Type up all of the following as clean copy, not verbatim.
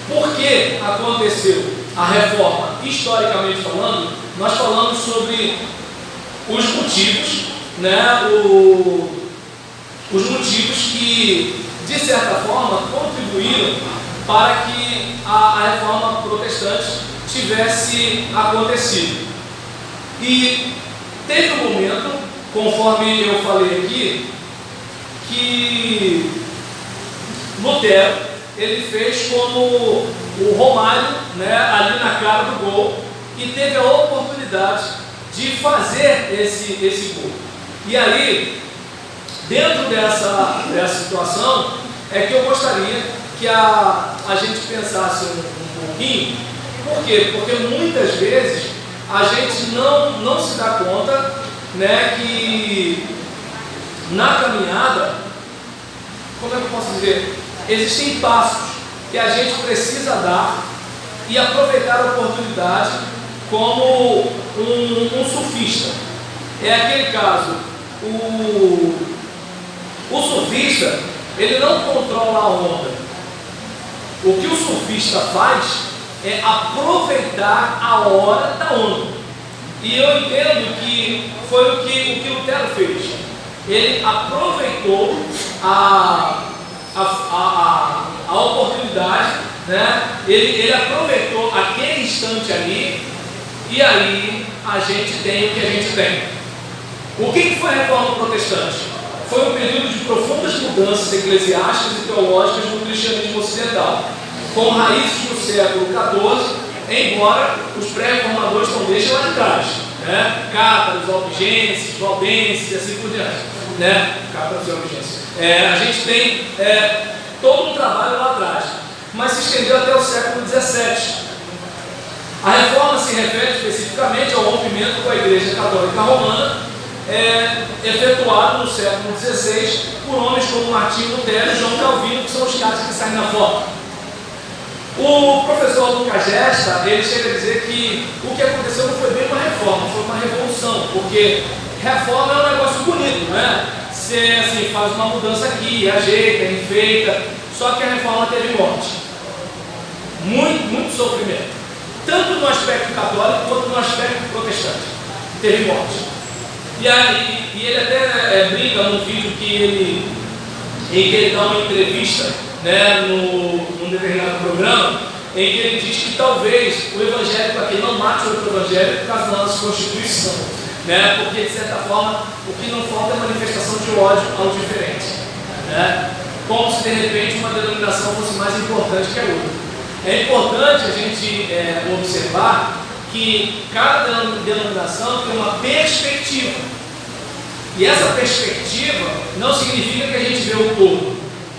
Por que aconteceu a reforma? Historicamente falando, nós falamos sobre os motivos, né? Os motivos que, de certa forma, contribuíram para que a reforma protestante tivesse acontecido. E teve um momento, conforme eu falei aqui, que Lutero, ele fez como o Romário, né, ali na cara do gol, e teve a oportunidade de fazer esse gol. E aí, dentro dessa situação, é que eu gostaria que a gente pensasse um pouquinho. Por quê? Porque muitas vezes a gente não se dá conta, né, que na caminhada, como é que eu posso dizer? Existem passos que a gente precisa dar e aproveitar a oportunidade como um surfista. É aquele caso, o surfista, ele não controla a onda. O que o surfista faz é aproveitar a hora da onda. E eu entendo que foi o que Lutero fez. Ele aproveitou a oportunidade, né? Ele aproveitou aquele instante ali, e aí a gente tem o que a gente tem. O que foi a reforma protestante? Foi um período de profundas mudanças eclesiásticas e teológicas no cristianismo ocidental, com raízes no século XIV, embora os pré-reformadores não deixem lá de trás, né? Cátaros, albigenses, valdenses e assim por diante, né? Cátaros e albigenses. A gente tem todo um trabalho lá atrás, mas se estendeu até o século XVII. A reforma se refere especificamente ao rompimento com a Igreja Católica Romana, efetuado no século XVI por homens como Martinho Lutero e João Calvino, que são os caras que saem na foto. O professor Lucas Gesta, ele chega a dizer que o que aconteceu não foi bem uma reforma, foi uma revolução, porque reforma é um negócio bonito, né? Você assim, faz uma mudança aqui, ajeita, enfeita, só que a reforma teve morte. Muito sofrimento. Tanto no aspecto católico quanto no aspecto protestante. Teve morte. E ele até brinca num vídeo em que ele dá uma entrevista, né, num determinado programa, em que ele diz que talvez o evangélico aqui não mate outro evangélico por causa da nossa Constituição, né, porque de certa forma o que não falta é manifestação de ódio ao diferente, né, como se de repente uma denominação fosse mais importante que a outra. É importante a gente observar que cada denominação tem uma perspectiva, e essa perspectiva não significa que a gente vê o todo.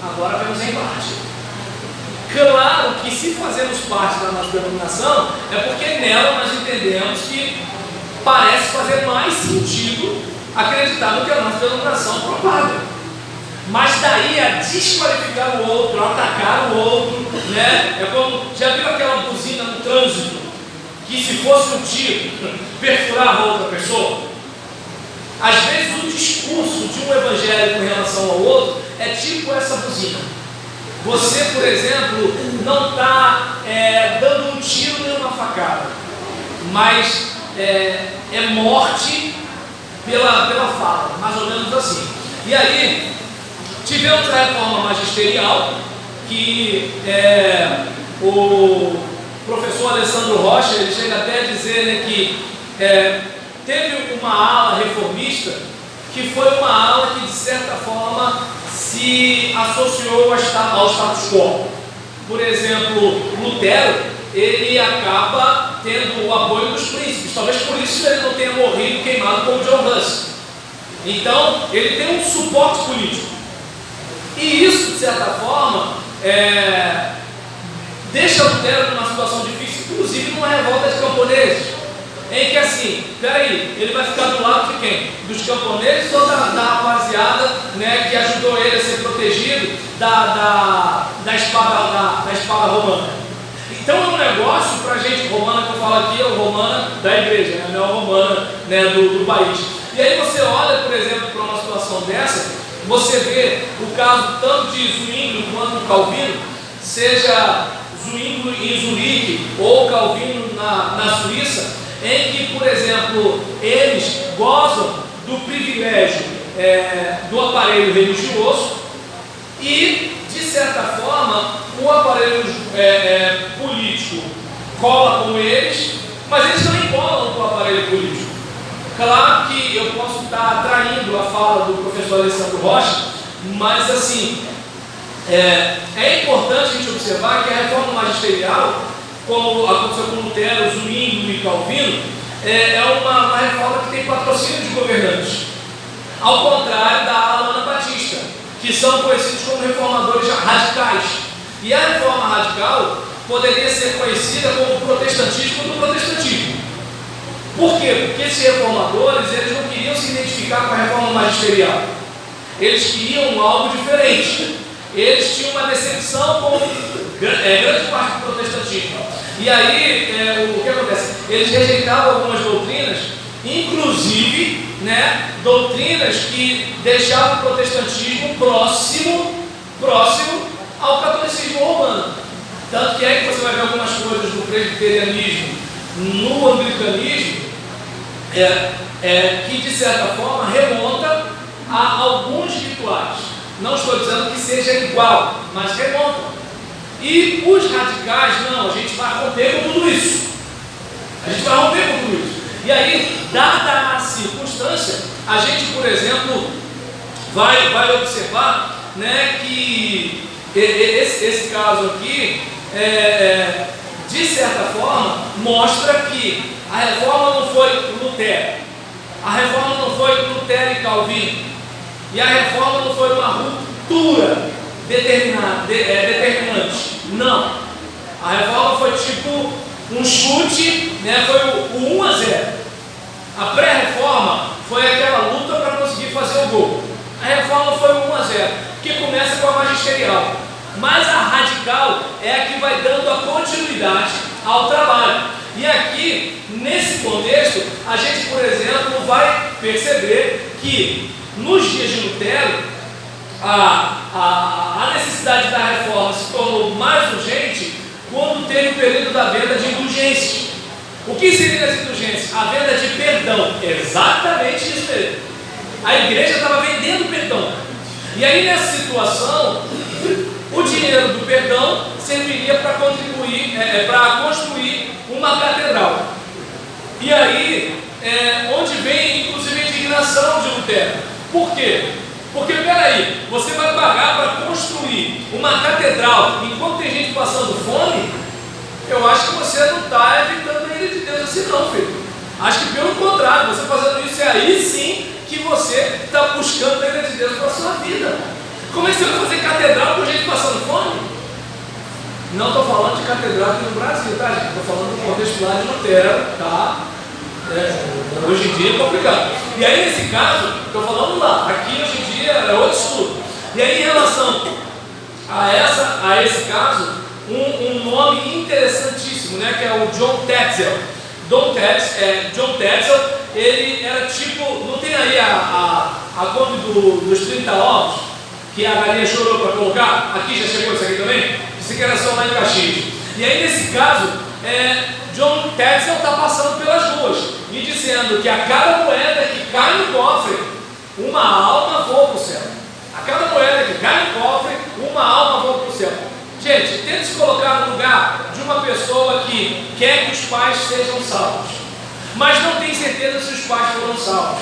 Agora vemos em parte. Claro que se fazemos parte da nossa denominação, é porque nela nós entendemos que parece fazer mais sentido acreditar no que a nossa denominação propaga. Mas daí a desqualificar o outro, a atacar o outro, né? É como, já viu aquela buzina no trânsito, que se fosse um tiro, perfurava outra pessoa? Às vezes o discurso de um evangélico em relação ao outro é tipo essa buzina. Você, por exemplo, não está dando um tiro nem uma facada, mas é morte pela fala, mais ou menos assim. E aí, tivemos a reforma magisterial, que o professor Alessandro Rocha, ele chega até a dizer, né, que teve uma ala reformista que foi uma ala que de certa forma se associou ao status quo. Por exemplo, Lutero, ele acaba tendo o apoio dos príncipes, talvez por isso ele não tenha morrido queimado como John Huss. Então, ele tem um suporte político. E isso, de certa forma, deixa Lutero numa situação difícil, inclusive numa revolta de camponeses, em que assim, peraí, ele vai ficar do lado de quem? Dos camponeses ou da rapaziada, né, que ajudou ele a ser protegido da espada romana? Então é um negócio para a gente, romana que eu falo aqui, é o romana da igreja, né, não é o romana, né, do país. E aí você olha, por exemplo, para uma situação dessa, você vê o caso tanto de Zwinglio quanto de Calvino, seja Zwingli em Zurique ou Calvino na Suíça, em que, por exemplo, eles gozam do privilégio do aparelho religioso e, de certa forma, o aparelho político cola com eles, mas eles também colam com o aparelho político. Claro que eu posso estar traindo a fala do professor Alessandro Rocha, mas assim, é importante a gente observar que a reforma magisterial, como aconteceu com Lutero, Zwingli e Calvino, é uma reforma que tem patrocínio de governantes, ao contrário da ala anabatista, que são conhecidos como reformadores radicais. E a reforma radical poderia ser conhecida como o protestantismo do protestantismo. Por quê? Porque esses reformadores, eles não queriam se identificar com a reforma magisterial. Eles queriam algo diferente. Eles tinham uma decepção com grande parte do protestantismo. E aí, o que acontece? Eles rejeitavam algumas doutrinas, inclusive, doutrinas que deixavam o protestantismo próximo ao catolicismo romano. Tanto que é que você vai ver algumas coisas do presbiterianismo, no anglicanismo, que de certa forma remonta a alguns rituais. Não estou dizendo que seja igual, mas remonta. E os radicais, não, a gente vai romper com tudo isso. A gente vai romper com tudo isso. E aí, dada a circunstância, a gente, por exemplo, vai observar, que esse caso aqui, de certa forma, mostra que a reforma não foi Lutero, a reforma não foi Lutero e Calvino, e a reforma não foi uma ruptura determinante. Não. A reforma foi tipo um chute, foi o 1-0. A pré-reforma foi aquela luta para conseguir fazer o gol. A reforma foi o 1-0, que começa com a magisterial. Mas a radical é a que vai dando a continuidade ao trabalho. E aqui, nesse contexto, a gente, por exemplo, vai perceber que nos dias de Lutero, a necessidade da reforma se tornou mais urgente quando teve o período da venda de indulgências. O que seriam as indulgências? A venda de perdão. Exatamente isso mesmo. A igreja estava vendendo perdão. E aí, nessa situação, o dinheiro do perdão serviria para contribuir, para construir uma catedral. E aí, onde vem inclusive a indignação de Lutero. Por quê? Porque, peraí, você vai pagar para construir uma catedral enquanto tem gente passando fome? Eu acho que você não está evitando a ira de Deus assim não, filho. Acho que pelo contrário, você fazendo isso aí sim que você está buscando a ira de Deus para a sua vida. Como é que você vai fazer catedral com gente passando fome? Não estou falando de catedral aqui no Brasil, tá, gente? Estou falando do contexto lá de Lutero, tá? Hoje em dia é complicado. E aí, nesse caso, estou falando lá, aqui hoje em dia é outro estudo. E aí, em relação a esse caso, um nome interessantíssimo, que é o John Tetzel. John Tetzel, ele era tipo, não tem aí a Kombi dos 30 ovos, que a galinha chorou para colocar? Aqui já chegou isso aqui também? Isso aqui era só lá em Caxias. E aí, nesse caso, John Tetzel está passando pelas ruas e dizendo que a cada moeda que cai no cofre, uma alma voa para o céu. A cada moeda que cai no cofre, uma alma voa para o céu. Gente, tente se colocar no lugar de uma pessoa que quer que os pais sejam salvos, mas não tem certeza se os pais foram salvos.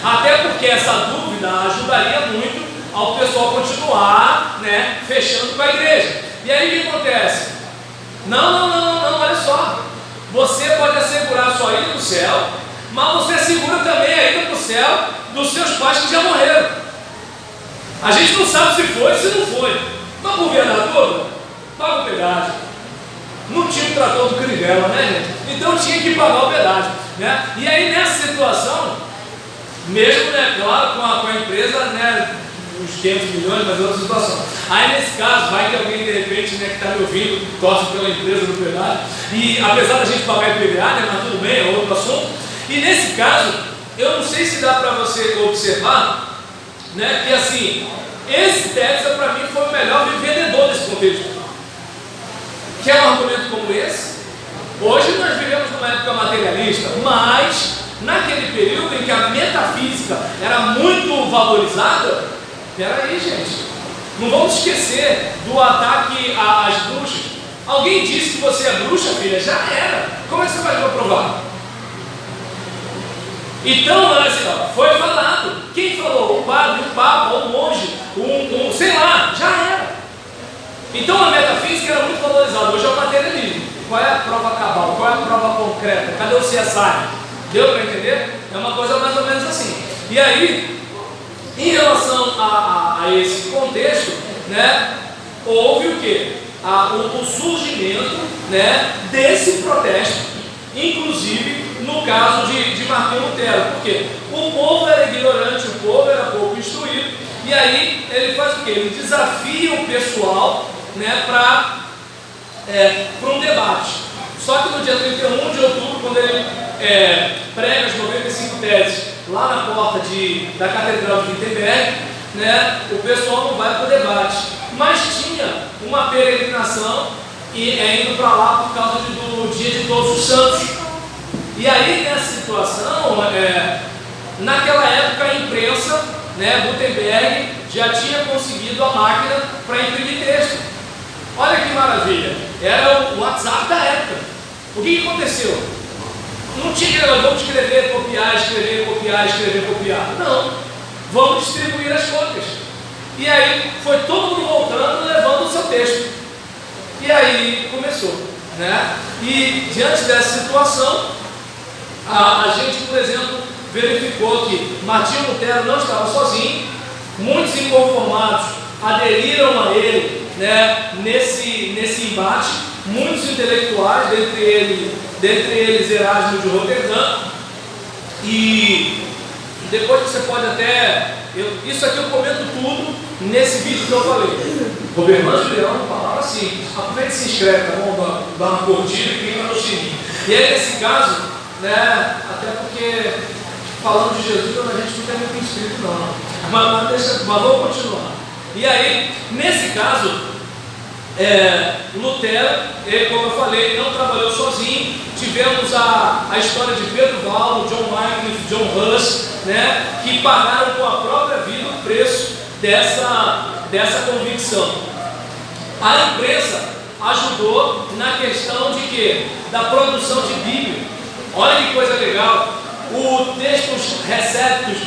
Até porque essa dúvida ajudaria muito ao pessoal continuar, fechando com a igreja. E aí o que acontece? Não, olha só. Você pode assegurar sua ida para o céu, mas você assegura também a ida para o céu dos seus pais que já morreram. A gente não sabe se foi ou se não foi. Mas o governador paga o pedágio. Não tinha o trator do Crivella, gente? Então tinha que pagar o pedágio, E aí, nessa situação, mesmo, claro, com a empresa, uns 500 milhões, mas é outra situação. Aí, nesse caso, vai que alguém, de repente, que está me ouvindo, torce pela empresa do pedágio, e apesar da gente pagar IPVA, mas tudo bem, é outro assunto. E nesse caso, eu não sei se dá para você observar, que assim, esse Tetzel para mim foi o melhor vendedor desse contexto. Quer um argumento como esse? Hoje nós vivemos numa época materialista, mas naquele período em que a metafísica era muito valorizada, peraí, gente, não vamos esquecer do ataque às bruxas. Alguém disse que você é bruxa, filha? Já era. Como é que você vai comprovar? Então, olha assim, ó, foi falado. Quem falou? O padre, o papa, o monge, sei lá, já era. Então a metafísica era muito valorizada. Hoje é o materialismo. Qual é a prova cabal? Qual é a prova concreta? Cadê o CSI? Deu para entender? É uma coisa mais ou menos assim. E aí, em relação a esse contexto, né, houve o quê? O surgimento, né, desse protesto, inclusive no caso de Martinho Lutero. Por quê? O povo era ignorante, o povo era pouco instruído, e aí ele faz o quê? Ele desafia o pessoal, né, para um debate. Só que no dia 31 de outubro, quando ele prega as 95 teses lá na porta da Catedral de Wittenberg, né, o pessoal não vai para o debate, mas tinha uma peregrinação indo para lá por causa do Dia de Todos os Santos. E aí, nessa situação, naquela época a imprensa, né, Gutenberg já tinha conseguido a máquina para imprimir texto. Olha que maravilha, era o WhatsApp da época. O que aconteceu? Não tinha, vamos escrever, copiar, escrever, copiar, escrever, copiar. Não, vamos distribuir as cópias. E aí foi todo mundo voltando, levando o seu texto. E aí começou, né? E diante dessa situação, a gente, por exemplo, verificou que Martinho Lutero não estava sozinho. Muitos inconformados aderiram a ele, né, nesse embate. Muitos intelectuais, dentre eles Erasmo de Roterdã. E depois você pode até... isso aqui eu comento tudo nesse vídeo que eu falei. Roberto Julião, palavra simples. Aproveita e se inscreve, tá bom? Dá uma curtida e clica no sininho. E aí, nesse caso, né, até porque falando de Jesus, a gente não tem muito inscrito, não. Mas vamos continuar. E aí, nesse caso, Lutero, como eu falei, não trabalhou sozinho. Tivemos a história de Pedro Valdo, John Wycliffe, John Huss, né, que pagaram com a própria vida o preço dessa convicção. A imprensa ajudou na questão de quê? Da produção de Bíblia. Olha que coisa legal. O textos recéptos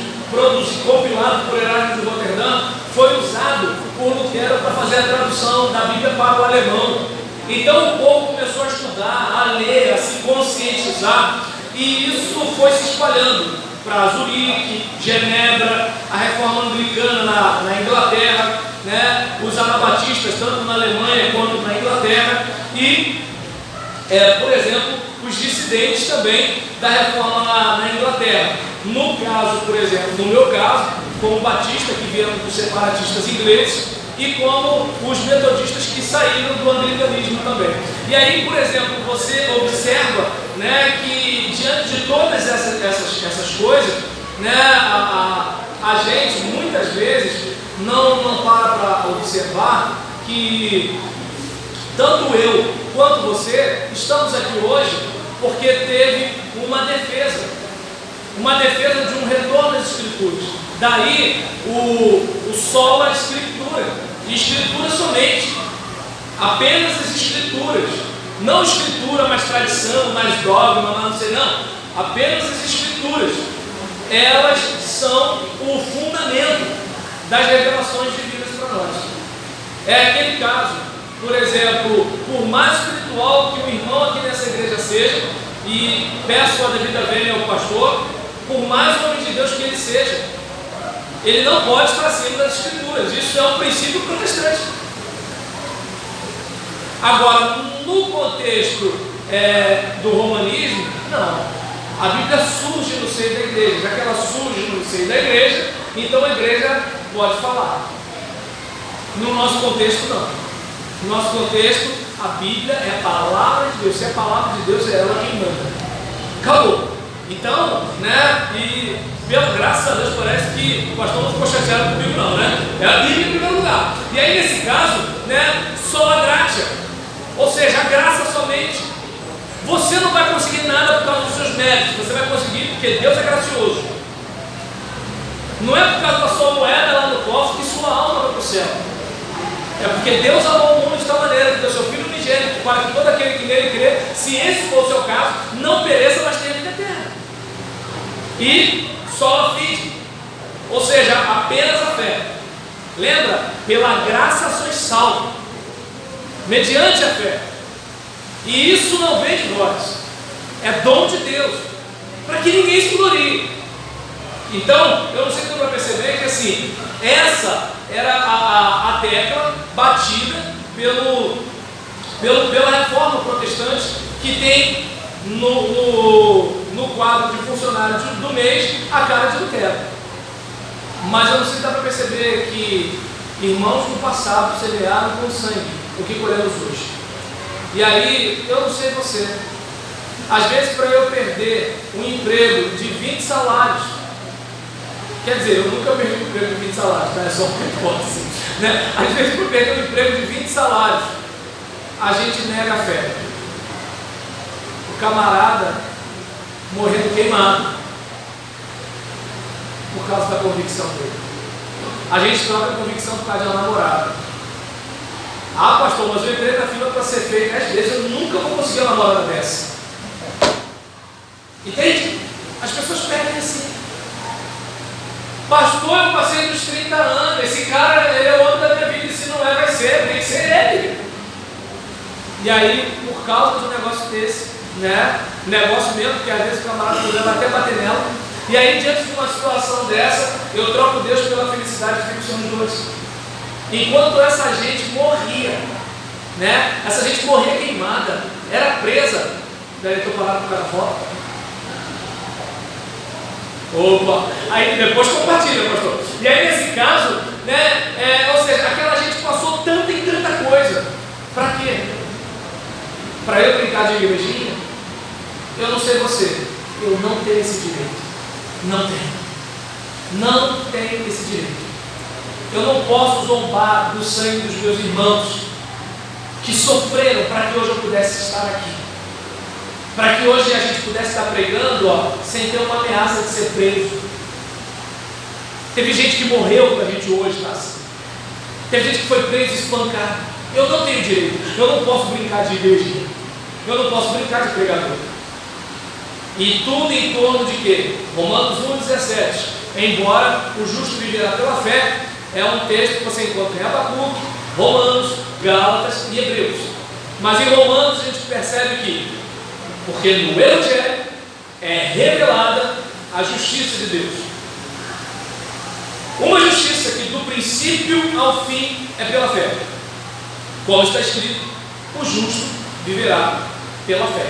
compilado por Erasmo de Roterdã foi usado por Lutero para fazer a tradução da Bíblia para o alemão. Então o povo começou a estudar, a ler, a se conscientizar, e isso foi se espalhando para Zurique, Genebra, a reforma anglicana na Inglaterra, né? Os anabatistas tanto na Alemanha quanto na Inglaterra, e, por exemplo, os dissidentes também da reforma na Inglaterra. No caso, por exemplo, no meu caso, como batista, que vieram dos separatistas ingleses, e como os metodistas que saíram do anglicanismo também. E aí, por exemplo, você observa, né, que diante de todas essas coisas, né, a gente muitas vezes não para observar que tanto eu quanto você estamos aqui hoje porque teve uma defesa de um retorno às Escrituras. Daí o solo à Escritura, e Escritura somente, apenas as Escrituras, não Escritura, mais tradição, mais dogma, mais não sei, não, apenas as Escrituras. Elas são o fundamento das revelações divinas para nós. É aquele caso, por exemplo, por mais espiritual que o irmão aqui nessa igreja seja, e peço a devida vênia ao pastor, por mais homem de Deus que ele seja, ele não pode estar acima das Escrituras. Isso é um princípio protestante. Agora, no contexto do romanismo, não. A Bíblia surge no seio da igreja. Já que ela surge no seio da igreja, então a igreja pode falar. No nosso contexto, não. No nosso contexto, a Bíblia é a palavra de Deus. Se é a palavra de Deus, é ela quem manda. Acabou. Então, né, e graças a Deus parece que o pastor não ficou chateado comigo não, né? É a Bíblia em primeiro lugar. E aí nesse caso, né, sola gratia, ou seja, a somente. Você não vai conseguir nada por causa dos seus méritos, você vai conseguir porque Deus é gracioso. Não é por causa da sua moeda lá no cofre que sua alma vai para o céu. É porque Deus amou o mundo de tal maneira que deu seu Filho unigênito, para que todo aquele que nele crê, se esse for o seu caso, não pereça, mas tenha vida eterna. E sola fide, ou seja, apenas a fé. Lembra? Pela graça sois salvos, mediante a fé. E isso não vem de vós, é dom de Deus, para que ninguém se glorie. Então, eu não sei se deu para perceber que assim, essa era a tecla batida pela reforma protestante, que tem no quadro de funcionário do mês a cara de Lutero. Mas eu não sei se dá para perceber que irmãos no passado semearam com sangue o que colhemos hoje. E aí, eu não sei você, às vezes para eu perder um emprego de 20 salários, quer dizer, eu nunca perdi um emprego de 20 salários, tá? É só uma hipótese, né? Às vezes para eu perder um emprego de 20 salários, a gente nega a fé. O camarada morrendo queimado por causa da convicção dele. A gente troca a convicção por causa de uma namorada. Ah, pastor, mas eu entrei na fila para ser feio 10 vezes, eu nunca vou conseguir uma namorada dessa. Entende? As pessoas perdem assim. Pastor, eu passei dos 30 anos, esse cara ele é o homem da minha vida, e se não é, vai ser, tem que ser ele. E aí, por causa de um negócio desse, né? Negócio mesmo, que às vezes o camarada vai até bater nela. E aí, diante de uma situação dessa, eu troco Deus pela felicidade e fico somos dois. Enquanto essa gente morria, né? Essa gente morria queimada, era presa. Daí estou falando com o cara fora. Opa! Aí depois compartilha, pastor. E aí nesse caso, né? Ou seja, aquela gente passou tanta e tanta coisa. Para quê? Para eu brincar de igrejinha? Eu não sei você, eu não tenho esse direito. Não tenho. Não tenho esse direito. Eu não posso zombar do sangue dos meus irmãos que sofreram para que hoje eu pudesse estar aqui. Para que hoje a gente pudesse estar pregando, sem ter uma ameaça de ser preso. Teve gente que morreu para a gente hoje estar assim. Teve gente que foi preso e espancado. Eu não tenho direito. Eu não posso brincar de igreja. Eu não posso brincar de pregador. E tudo em torno de quê? Romanos 1,17. Embora o justo viverá pela fé, é um texto que você encontra em Abacuque, Romanos, Gálatas e Hebreus. Mas em Romanos a gente percebe que, porque no Evangelho é revelada a justiça de Deus. Uma justiça que do princípio ao fim é pela fé. Como está escrito, o justo viverá pela fé.